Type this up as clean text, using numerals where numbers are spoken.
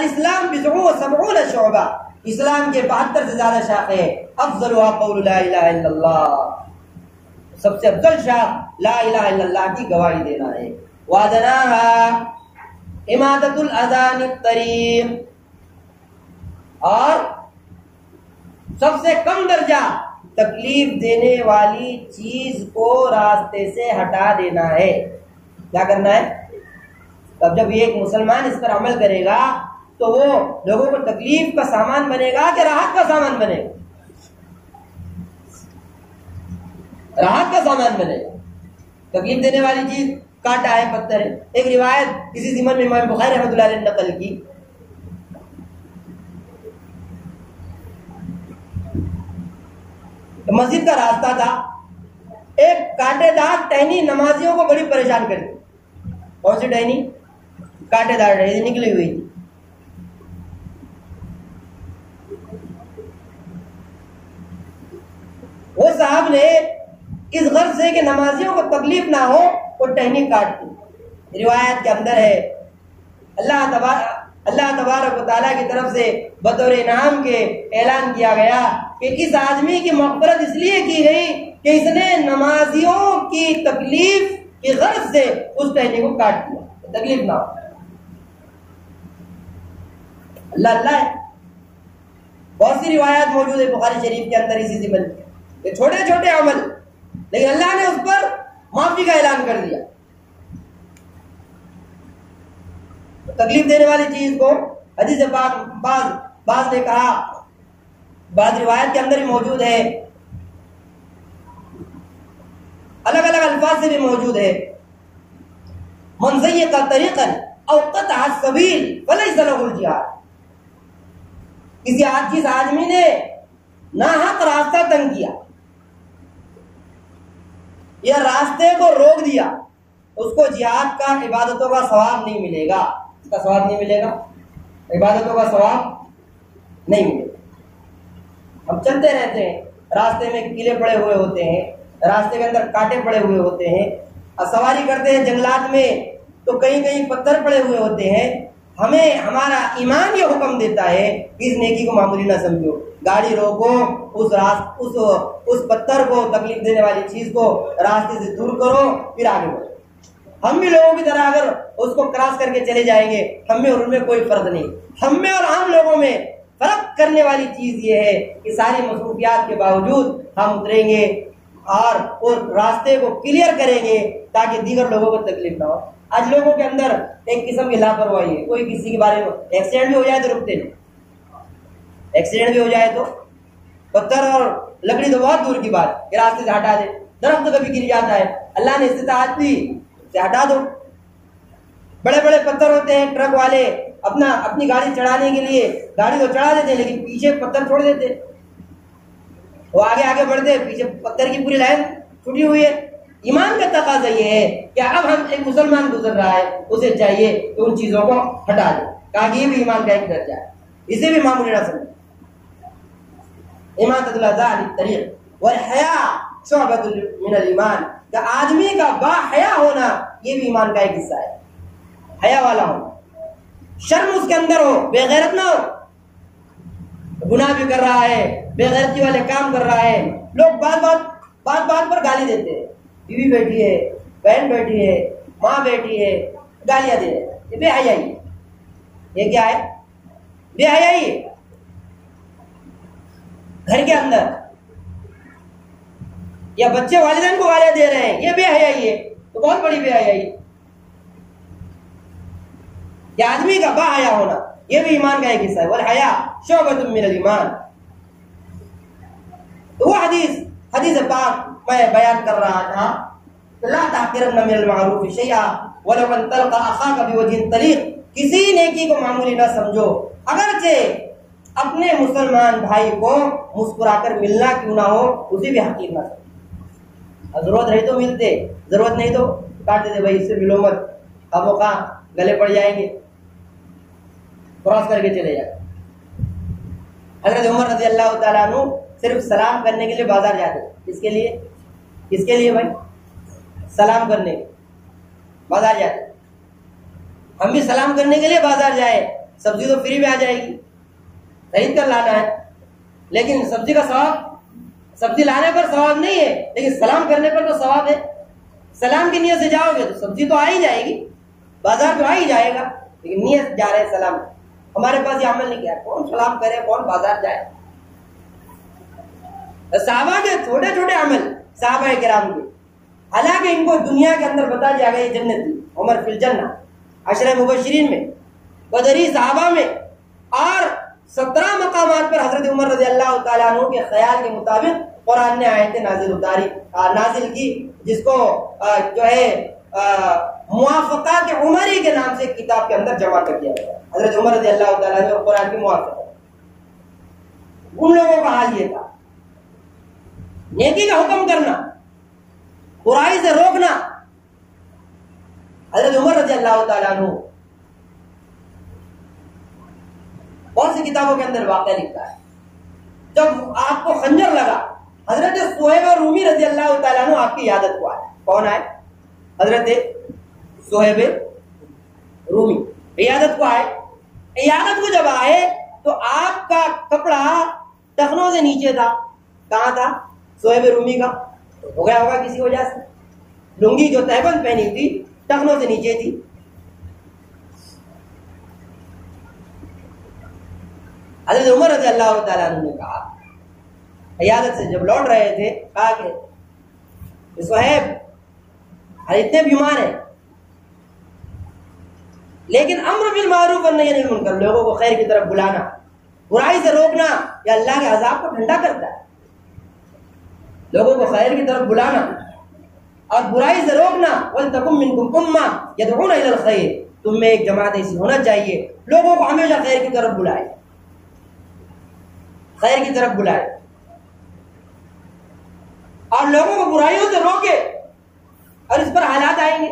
الاسلام بضع وسبعون شعبہ، اسلام کے 72 سے زیادہ شاخیں، افضلها قول لا الہ الا اللہ، سب سے افضل شاخ لا الہ الا اللہ کی گواہی دینا ہے۔ وادناها اماطۃ الاذى عن الطریق، اور سب سے کم درجہ تکلیف دینے والی چیز کو راستے سے ہٹا دینا ہے۔ کیا کرنا ہے؟ تب جب ایک مسلمان اس پر عمل کرے گا تو وہ لوگوں کو تکلیف کا سامان بنے گا کہ راحت کا سامان بنے گا؟ راحت کا سامان بنے گا۔ تکلیف دینے والی چیز کانٹا ہے، پتھر ہے۔ ایک روایت اسی ضمن میں امام بخاری رحمۃ اللہ علیہ نے نقل کی، مسجد کا راستہ تھا، ایک کانٹے دار ٹہنی نمازیوں کو بڑی پریشان کرتی۔ کون سی ٹہنی؟ کانٹے دار ٹہنی نکلی ہوئی تھی۔ وہ صاحب نے اس غرض سے کہ نمازیوں کو تکلیف نہ ہو وہ ٹہنی کاٹ دی۔ روایت کے اندر ہے اللہ تبارک و تعالیٰ کی طرف سے بطور انعام کے اعلان کیا گیا کہ اس آدمی کی مغفرت اس لیے کی گئی کہ اس نے نمازیوں کی تکلیف کی غرض سے اس ٹہنی کو کاٹ دیا، تکلیف نہ ہو۔ اللہ ہے۔ بہت سی روایات موجود ہے بخاری شریف کے اندر اسی ضمن میں، یہ چھوٹے چھوٹے عمل، لیکن اللہ نے اس پر معافی کا اعلان کر دیا۔ تکلیف دینے والی چیز کو حدیث پاک بعض نے کہا، بعض روایت کے اندر بھی موجود ہے، الگ الگ الفاظ سے بھی موجود ہے، من ضيق طريقا او قطع السبيل فليس له الجهاد، جس آدمی نے ناحق راستہ تنگ کیا یا راستے کو روک دیا، اس کو جہاد کا عبادتوں کا ثواب نہیں ملے گا۔ اس کا ثواب نہیں ملے گا، عبادتوں کا ثواب نہیں ملے گا۔ ہم چلتے رہتے ہیں، راستے میں کیلے پڑے ہوئے ہوتے ہیں، راستے کے اندر کانٹے پڑے ہوئے ہوتے ہیں، اور سواری کرتے ہیں جنگلات میں تو کہیں کہیں پتھر پڑے ہوئے ہوتے ہیں۔ ہمیں ہمارا ایمان یہ حکم دیتا ہے کہ اس نیکی کو معمولی نہ سمجھو، گاڑی روکو، اس پتھر کو، تکلیف دینے والی چیز کو راستے سے دور کرو، پھر آگے بڑھو۔ ہم بھی لوگوں کی طرح اگر اس کو کراس کر کے چلے جائیں گے، ہم میں اور ان میں کوئی فرق نہیں۔ ہم میں اور عام لوگوں میں فرق کرنے والی چیز یہ ہے کہ ساری مصروفیات کے باوجود ہم اتریں گے اور اس راستے کو کلیئر کریں گے تاکہ دیگر لوگوں کو تکلیف نہ ہو۔ آج لوگوں کے اندر ایک قسم کی لاپرواہی ہے، کوئی کسی کے بارے میں ایکسیڈنٹ بھی ہو جائے تو رکتے نہیں، ایکسیڈنٹ بھی ہو جائے تو پتھر اور لکڑی تو بہت دور کی بات کہ راستے سے ہٹا دے، درخت کبھی گر جاتا ہے، اللہ نے استطاعت دی سے ہٹا دو۔ بڑے بڑے پتھر ہوتے ہیں، ٹرک والے اپنی گاڑی چڑھانے کے لیے گاڑی تو چڑھا دیتے ہیں لیکن پیچھے پتھر چھوڑ دیتے، وہ آگے آگے بڑھتے، پیچھے پتھر کی پوری لائن چھٹی ہوئی ہے۔ ایمان کا تقاضا یہ ہے کہ اب ہم ایک مسلمان گزر رہا ہے، اسے چاہیے کہ ان چیزوں کو ہٹا دے، کہا کہ یہ بھی ایمان کا ایک درجہ ہے، اسے بھی معمولی نہ سمجھے۔ اماطۃ الاذى عن الطریق والحیاء شعبۃ من الایمان، کہ آدمی کا با حیا ہونا یہ بھی ایمان کا ایک حصہ ہے، حیا والا ہونا، شرم اس کے اندر ہو، بے غیرت نہ ہو، گناہ بھی کر رہا ہے، بے غیرتی والے کام کر رہا ہے، لوگ بات پر گالی دیتے ہیں، بیوی بیٹھی ہے، بہن بیٹھی ہے، ماں بیٹھی ہے، گالیاں دے رہے ہیں، یہ بے حیائی ہے۔ یہ کیا ہے؟ بے حیائی ہے۔ گھر کے اندر یا بچے والدین کو گالیاں دے رہے ہیں، یہ بے حیائی ہے، تو بہت بڑی بے حیائی۔ یہ آدمی کا با حیا ہونا یہ بھی ایمان کا ایک حصہ ہے، والحیاء شعبۃ من الایمان۔ تو وہ حدیث پاک میں بیان کر رہا تھا، لا تحقرن من المعروف شیئا ولو ان تلقى اخاك بوجه طلیق، کسی نیکی کو معمولی نہ سمجھو، اگرچہ اپنے مسلمان بھائی کو مسکرا کر ملنا کیوں نہ ہو اسے بھی حقیر نہ سمجھو۔ ضرورت رہی تو ملتے، ضرورت نہیں تو کاٹ دیتے، بھائی اس سے ملو مت، اب وہ کہاں گلے پڑ جائیں گے، کراس کر کے چلے جائیں۔ حضرت عمر رضی اللہ تعالیٰ عنہ صرف سلام کرنے کے لیے بازار جاتے، کس کے لیے بھائی؟ سلام کرنے کے بازار جاتے۔ ہم بھی سلام کرنے کے لیے بازار جائیں، سبزی تو فری میں آ جائے گی، خرید کر لانا ہے، لیکن سبزی کا ثواب، سبزی لانے پر ثواب نہیں ہے، لیکن سلام کرنے پر تو ثواب ہے۔ سلام کی نیت سے جاؤ گے تو سبزی تو آ ہی جائے گی، بازار تو آ ہی جائے گا، لیکن نیت جا رہے سلام۔ ہمارے پاس یہ عمل نہیں کیا، کون سلام کرے، کون بازار جائے۔ صحابہ کے چھوٹے چھوٹے عمل، صحابہ کرام کے، حالانکہ ان کو دنیا کے اندر بتا دیا گیا جنت دی، عمر فی الجنہ، عشرہ مبشرین میں، بدری صحابہ میں، اور 17 مقامات پر حضرت عمر رضی اللہ تعالیٰ عنہ کے خیال کے مطابق قرآن نے آیتیں نازل کی، جس کو جو ہے موافقات عمری کے نام سے ایک کتاب کے اندر جمع کر دیا گیا، حضرت عمر رضی اللہ تعالیٰ عنہ اور قرآن کی موافقت۔ ان لوگوں کا حال یہ تھا، نیکی کا حکم کرنا، برائی سے روکنا۔ حضرت عمر رضی اللہ تعالیٰ عنہ بہت سی کتابوں کے اندر واقعہ لکھتا ہے، جب آپ کو خنجر لگا، حضرت صہیب رومی رضی اللہ تعالیٰ عنہ آپ کی عیادت کو آئے۔ کون آئے؟ حضرت صہیب رومی عیادت کو آئے۔ عیادت کو جب آئے تو آپ کا کپڑا ٹخنوں سے نیچے تھا۔ کہاں تھا؟ صہیب رومی کا ہو گیا ہوگا کسی وجہ سے، لنگی جو تہبند پہنی تھی ٹخنوں سے نیچے تھی۔ حضرت عمر رضی اللہ تعالیٰ عنہ نے کہا، عیادت سے جب لوٹ رہے تھے، کہا کہ صہیب اتنے بیمار ہیں، لیکن امر بالمعروف اور نہی عن المنکر، لوگوں کو خیر کی طرف بلانا، برائی سے روکنا، یہ اللہ کے عذاب کو ٹھنڈا کرتا ہے۔ لوگوں کو خیر کی طرف بلانا اور برائی سے روکنا، وَلْتَكُن مِّنكُمْ أُمَّةٌ يَدْعُونَ إِلَى الْخَيْرِ، تم میں ایک جماعت ایسی ہونا چاہیے لوگوں کو ہمیشہ خیر کی طرف بلائے، خیر کی طرف بلائے اور لوگوں کو برائیوں سے روکے۔ اور اس پر حالات آئیں گے،